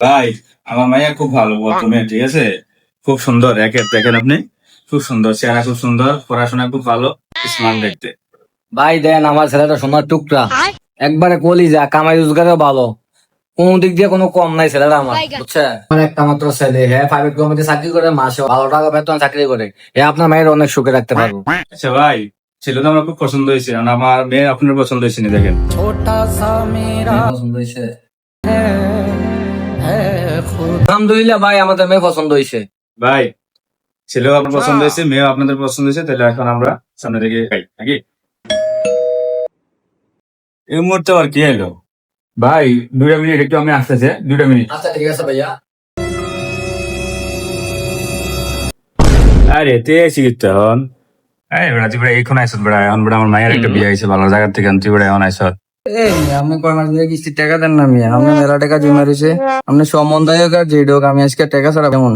ভাই, আমার মাইয়া খুব ভালো প্রথমে, ঠিক আছে? খুব সুন্দর, দেখেন আপনি, খুব সুন্দর চেহারা, খুব সুন্দর, পড়াশোনা খুব ভালো, স্মার্ট দেখতে। ভাই দেন, আমার ছেলেটা সোনার টুকরা, একবারে কলিজা, কামাই রোজগারও ভালো, কোন দিক দিয়ে কোনো কম নাই ছেলেটা আমার, বুঝছে? আমার একটা মাত্র ছেলে, হ্যাঁ প্রাইভেট কোম্পানিতে চাকরি করে, মাসে ভালো টাকা বেতন চাকরি করে, আপনার মায়ের অনেক সুখে রাখতে পারবো। আচ্ছা ভাই, ছেলে তো আমার খুব পছন্দ হয়েছে, আর আমার মেয়ে আপনার পছন্দ হয়েছে নি, দেখেন। পছন্দ হয়েছে? আলহামদুলিল্লাহ ভাই, আমাদের মেয়ে পছন্দ হয়েছে। ভাই, ছেলেও আপনার পছন্দ হয়েছে, মেয়েও আপনাদের পছন্দ হয়েছে, তাহলে এখন আমরা সামনে থেকে খাই নাকি? এই মুহূর্তে আর কি এলো ভাই? 2 মিনিট, একটু আমি আসতেছে, 2 মিনিট। আচ্ছা ঠিক আছে ভাইয়া। আরে তে আইসি কিন্তু এখন। এই বেড়া, তুই বেড়া এখন আইসত বেড়া, এখন বেড়া আমার মায়ের একটা বিয়ে হয়েছে ভালো জায়গা থেকে, তুই বেড়া এখন আইসত। এই আপনি কয় মাস ধরে কিস্তির টাকা দেন না মিয়া? আপনি মেলা টাকা জমা রয়েছে, আপনি সম্বন্ধ হোক আর যেই হোক, আমি আজকে টাকা ছাড়া কেমন?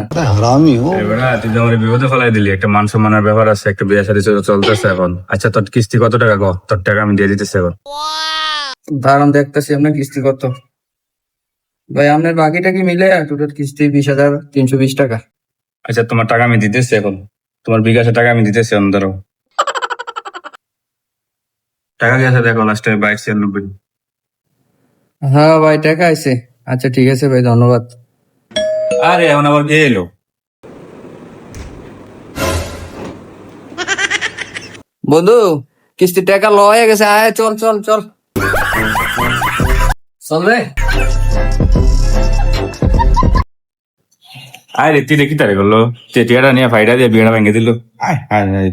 এই বেড়া, তুই তো আমার বিপদে ফেলাই দিলি, একটা মান সম্মানের ব্যাপার আছে, একটা বিয়ে শাদী চলতেছে এখন। আচ্ছা, তোর কিস্তি কত টাকা গো? তোর টাকা আমি দিয়ে দিতেছি এখন। দাঁড়ান দেখতেছি আপনার কিস্তি কত। ভাই আপনার বাকিটা কি মিলে টোটাল কিস্তি 20,320 টাকা। আচ্ছা, তোমার টাকা আমি দিতেছি এখন, তোমার বিকাশের টাকা আমি দিতেছি এখন, ধরো। টাকা গেছে দেখো, লাস্টে 22,96। হ্যাঁ ভাই টাকা আছে। আচ্ছা ঠিক আছে ভাই, ধন্যবাদ। আরে এখন আবার কে এলো? বন্ধু, কিস্তির টাকা লয়ে গেছে, আয় চল চল চল। চল রে। আরে তুই দেখি তারে করলো, টিয়াটা নিয়ে ফাইটা দিয়ে বিয়েটা ভেঙে দিল। আয় আয় আয়,